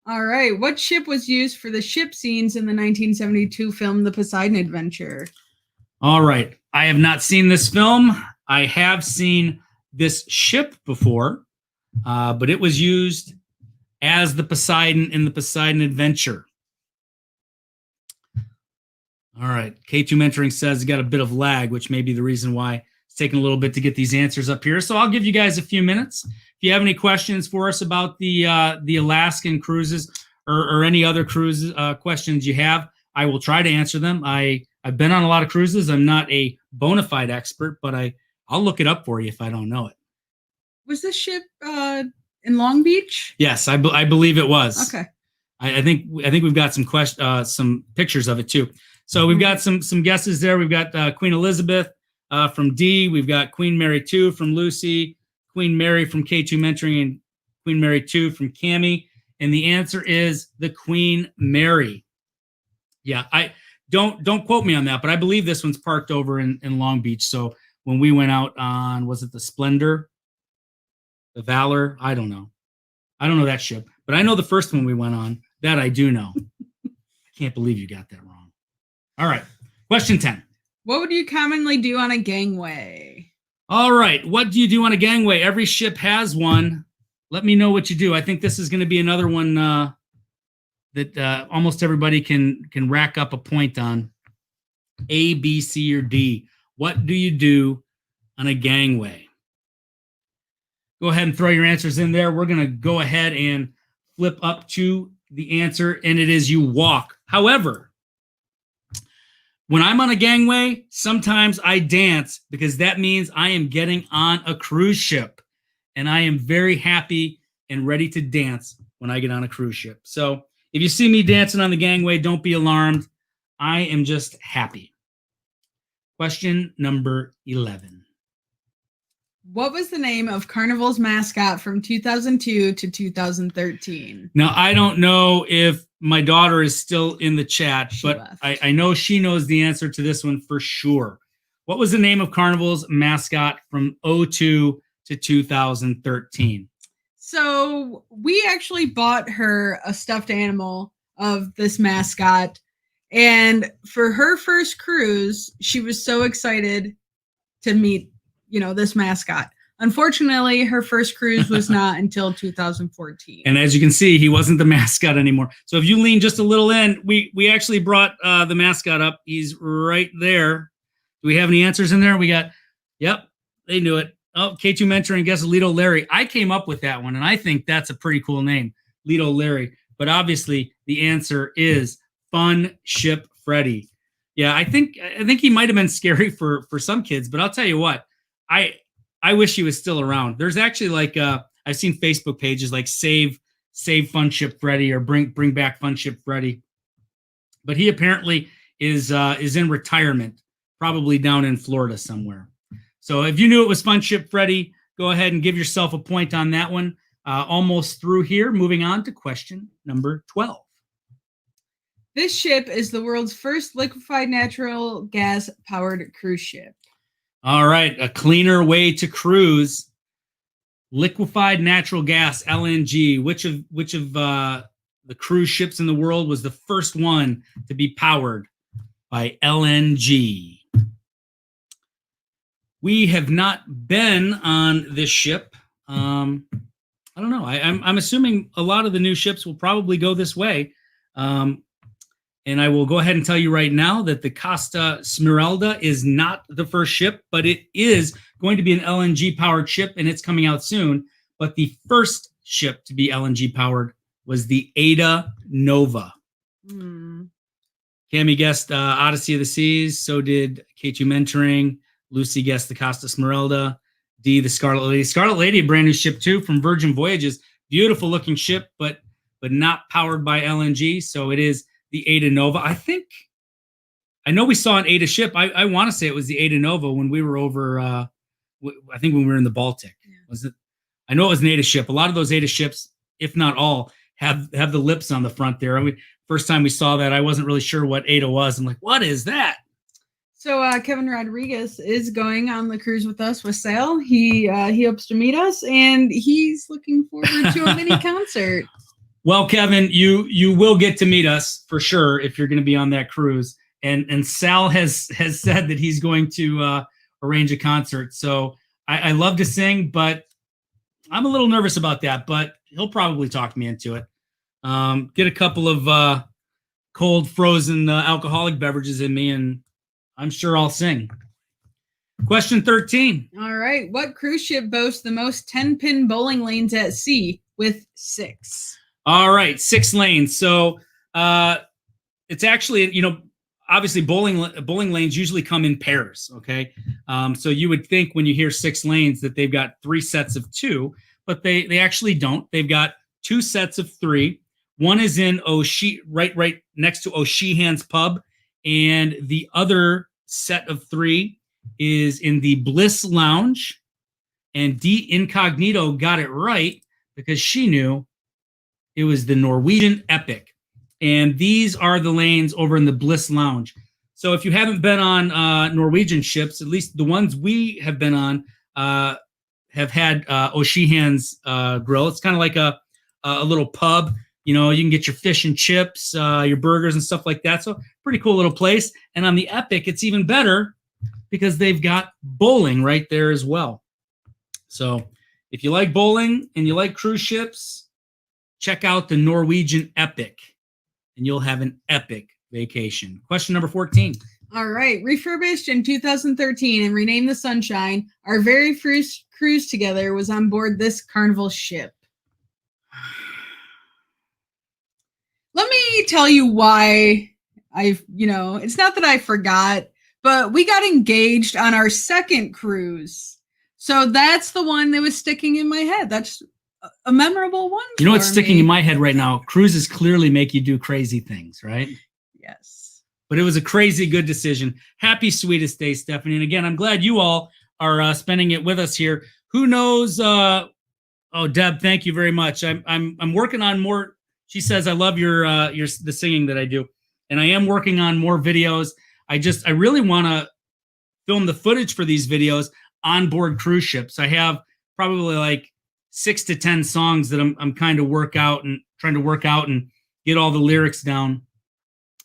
All right. What ship was used for the ship scenes in the 1972 film The Poseidon Adventure? All right. I have not seen this film. I have seen this ship before, but it was used as the Poseidon in the Poseidon Adventure. All right. K2 Mentoring says it got a bit of lag, which may be the reason why it's taking a little bit to get these answers up here. So I'll give you guys a few minutes. If you have any questions for us about the Alaskan cruises or any other cruise questions you have, I will try to answer them. I've been on a lot of cruises. I'm not a bona fide expert, but I'll look it up for you if I don't know it. Was this ship in Long Beach? Yes, I believe it was. Okay. I think we've got some pictures of it too. So we've got some guesses there. We've got Queen Elizabeth from D. We've got Queen Mary 2 from Lucy, Queen Mary from K2 Mentoring, and Queen Mary 2 from Cammie. And the answer is the Queen Mary. Yeah, I don't quote me on that, but I believe this one's parked over in Long Beach. So when we went out on, was it the Splendor, the Valor? I don't know that ship, but I know the first one we went on. That I do know. I can't believe you got that wrong. All right, question 10. What would you commonly do on a gangway? All right, what do you do on a gangway? Every ship has one. Let me know what you do. I think this is going to be another one that almost everybody can rack up a point on. A, B, C, or D. What do you do on a gangway? Go ahead and throw your answers in there. We're going to go ahead and flip up to the answer, and it is you walk. However, when I'm on a gangway, sometimes I dance because that means I am getting on a cruise ship, and I am very happy and ready to dance when I get on a cruise ship. So if you see me dancing on the gangway, don't be alarmed. I am just happy. Question number 11. What was the name of Carnival's mascot from 2002 to 2013? Now, I don't know if my daughter is still in the chat, but I know she knows the answer to this one for sure. What was the name of Carnival's mascot from 2002 to 2013? So we actually bought her a stuffed animal of this mascot. And for her first cruise, she was so excited to meet, this mascot. Unfortunately, her first cruise was not until 2014. And as you can see, he wasn't the mascot anymore. So if you lean just a little in, we actually brought the mascot up. He's right there. Do we have any answers in there? We got, yep, they knew it. Oh, K2 Mentoring guess Lido Larry. I came up with that one, and I think that's a pretty cool name, Lido Larry. But obviously, the answer is Fun Ship Freddy. Yeah, I think he might have been scary for some kids, but I'll tell you what, I wish he was still around. There's actually I've seen Facebook pages like Save Fun Ship Freddy or Bring Back Fun Ship Freddy, but he apparently is in retirement, probably down in Florida somewhere. So if you knew it was Fun Ship Freddy, go ahead and give yourself a point on that one. Almost through here. Moving on to question number 12. This ship is the world's first liquefied natural gas powered cruise ship. All right, a cleaner way to cruise. Liquefied natural gas, LNG. Which of the cruise ships in the world was the first one to be powered by LNG? We have not been on this ship. I don't know. I'm assuming a lot of the new ships will probably go this way. And I will go ahead and tell you right now that the Costa Smeralda is not the first ship, but it is going to be an LNG powered ship, and it's coming out soon. But the first ship to be LNG powered was the Ada Nova. Cami guessed Odyssey of the Seas. So did K2 Mentoring. Lucy guessed the Costa Smeralda. D, the Scarlet Lady. Scarlet Lady, a brand new ship too from Virgin Voyages. Beautiful looking ship, but not powered by LNG. So it is the Ada Nova. I know we saw an Ada ship. I want to say it was the Ada Nova when we were over, I think when we were in the Baltic. Yeah. Was it? I know it was an Ada ship. A lot of those Ada ships, if not all, have the lips on the front there. I mean, first time we saw that, I wasn't really sure what Ada was. I'm like, what is that? So Kevin Rodriguez is going on the cruise with us with Sal. He hopes to meet us, and he's looking forward to a mini concert. Well, Kevin, you will get to meet us for sure if you're going to be on that cruise. And Sal has said that he's going to arrange a concert. So I love to sing, but I'm a little nervous about that. But he'll probably talk me into it. Get a couple of cold, frozen alcoholic beverages in me, and I'm sure I'll sing. Question 13. All right. What cruise ship boasts the most 10-pin bowling lanes at sea with 6? All right, 6 lanes. So it's actually, obviously bowling lanes usually come in pairs, okay? So you would think when you hear 6 lanes that they've got 3 sets of 2, but they actually don't. They've got 2 sets of 3. One is in right next to O'Sheehan's Pub, and the other set of 3 is in the Bliss Lounge. And D Incognito got it right because she knew it was the Norwegian Epic. And these are the lanes over in the Bliss Lounge. So if you haven't been on Norwegian ships, at least the ones we have been on have had O'Sheehan's Grill. It's kind of like a little pub. You can get your fish and chips, your burgers and stuff like that. So pretty cool little place. And on the Epic, it's even better because they've got bowling right there as well. So if you like bowling and you like cruise ships, check out the Norwegian Epic, and you'll have an epic vacation. Question number 14. All right. Refurbished in 2013 and renamed the Sunshine, our very first cruise together was on board this Carnival ship. Let me tell you why it's not that I forgot, but we got engaged on our second cruise. So that's the one that was sticking in my head. That's a memorable one. You know what's sticking in my head right now? Cruises clearly make you do crazy things, right? Yes. But it was a crazy good decision. Happy sweetest day, Stephanie. And again, I'm glad you all are spending it with us here. Who knows? Deb, thank you very much. I'm working on more. She says I love the singing that I do, and I am working on more videos. I really want to film the footage for these videos on board cruise ships. I have probably like 6 to 10 songs that I'm kind of trying to work out and get all the lyrics down.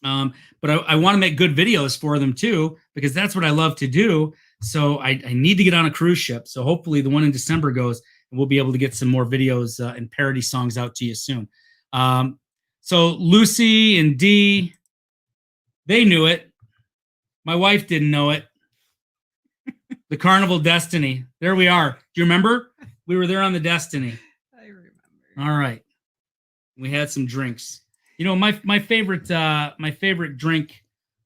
But I want to make good videos for them too, because that's what I love to do. So I need to get on a cruise ship. So hopefully the one in December goes, and we'll be able to get some more videos and parody songs out to you soon. So Lucy and Dee, they knew it. My wife didn't know it. The Carnival Destiny. There we are. Do you remember? We were there on the Destiny. I remember. All right. We had some drinks. My favorite drink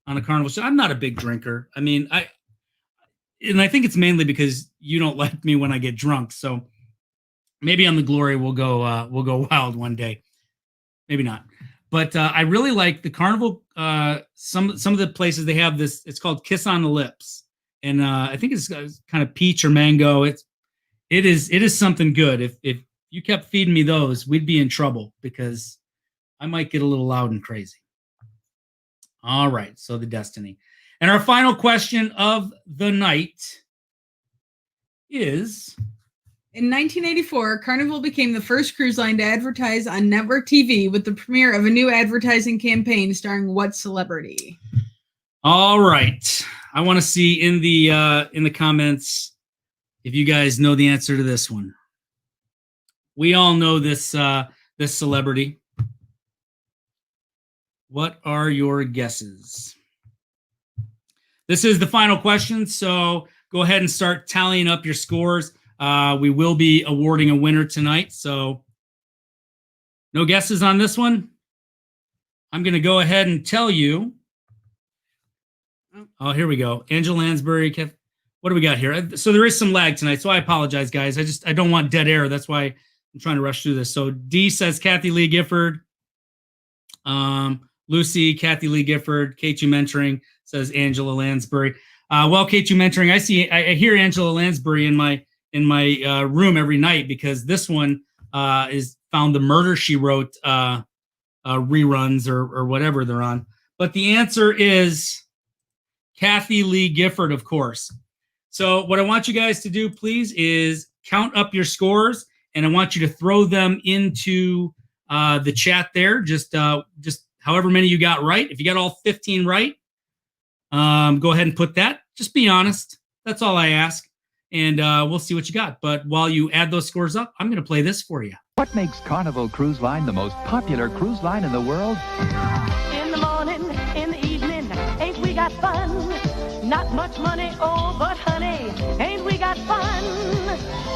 on a Carnival ship. I'm not a big drinker. I mean, I think it's mainly because you don't like me when I get drunk. So maybe on the Glory we'll go wild one day. Maybe not. But I really like the Carnival. Some of the places they have this. It's called Kiss on the Lips, and I think it's kind of peach or mango. It is something good. If you kept feeding me those, we'd be in trouble because I might get a little loud and crazy. All right, so the Destiny. And our final question of the night is... In 1984, Carnival became the first cruise line to advertise on network TV with the premiere of a new advertising campaign starring what celebrity? All right. I want to see in the comments if you guys know the answer to this one. We all know this this celebrity. What are your guesses? This is the final question, so go ahead and start tallying up your scores. We will be awarding a winner tonight, so no guesses on this one. I'm going to go ahead and tell you. Oh, here we go. Angela Lansbury. What do we got here? So there is some lag tonight, so I apologize, guys. I don't want dead air. That's why I'm trying to rush through this. So D says Kathy Lee Gifford. Lucy, Kathy Lee Gifford. K2 Mentoring says Angela Lansbury. Well, K2 Mentoring, I hear Angela Lansbury in my room every night because this one is found the Murder, She Wrote reruns or whatever they're on. But the answer is Kathy Lee Gifford, of course. So what I want you guys to do, please, is count up your scores, and I want you to throw them into the chat there. Just however many you got right. If you got all 15 right, go ahead and put that. Just be honest. That's all I ask. And we'll see what you got. But while you add those scores up, I'm going to play this for you. What makes Carnival Cruise Line the most popular cruise line in the world? In the morning, in the evening, ain't we got fun? Not much money, oh, but honey, ain't we got fun?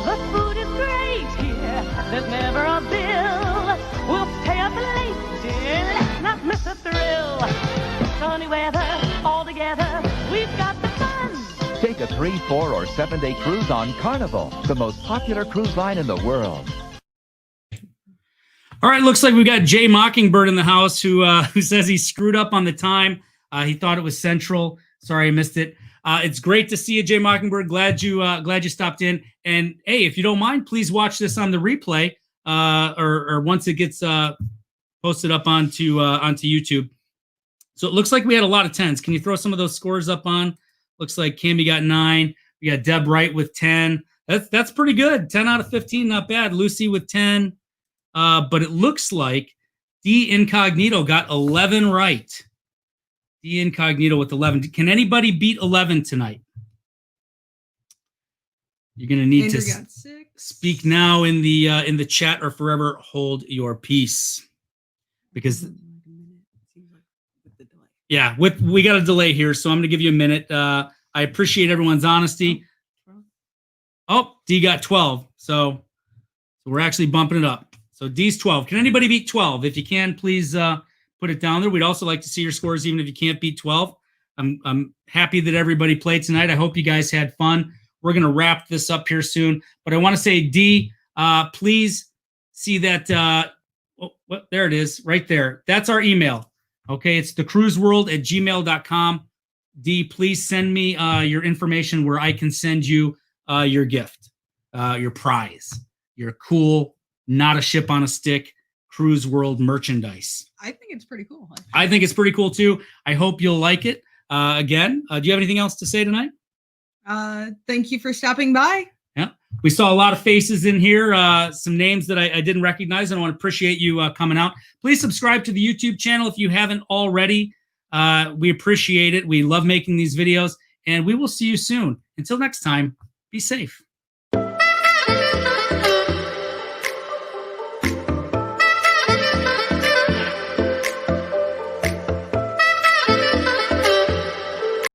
The food is great here, there's never a bill. We'll stay up late, dear, let's not miss a thrill. Sunny weather, all together, we've got the fun. Take a 3, 4, or 7-day cruise on Carnival, the most popular cruise line in the world. All right, looks like we got Jay Mockingbird in the house who says he screwed up on the time. He thought it was Central. Sorry, I missed it. It's great to see you, Jay Mockingbird. Glad you stopped in. And hey, if you don't mind, please watch this on the replay or once it gets posted up onto YouTube. So it looks like we had a lot of 10s. Can you throw some of those scores up on? Looks like Cammy got 9. We got Deb Wright with 10. That's pretty good. 10 out of 15, not bad. Lucy with 10. But it looks like D Incognito got 11 right. D Incognito with 11. Can anybody beat 11 tonight? You're going to need to speak now in the chat or forever hold your peace. Because yeah, we got a delay here, so I'm going to give you a minute. I appreciate everyone's honesty. Oh, D got 12. So we're actually bumping it up. So D's 12. Can anybody beat 12? If you can, please put it down there. We'd also like to see your scores, even if you can't beat 12. I'm happy that everybody played tonight. I hope you guys had fun. We're going to wrap this up here soon. But I want to say, D, please see that. There it is right there. That's our email. Okay, it's thecruiseworld@gmail.com. D, please send me your information where I can send you your gift, your prize, your cool, not a ship on a stick, Cruise World merchandise. I think it's pretty cool. I think it's pretty cool too. I hope you'll like it. Again, do you have anything else to say tonight? Thank you for stopping by. Yeah, we saw a lot of faces in here, some names that I didn't recognize, and I want to appreciate you coming out. Please subscribe to the YouTube channel if you haven't already. We appreciate it. We love making these videos, and we will see you soon. Until next time, be safe.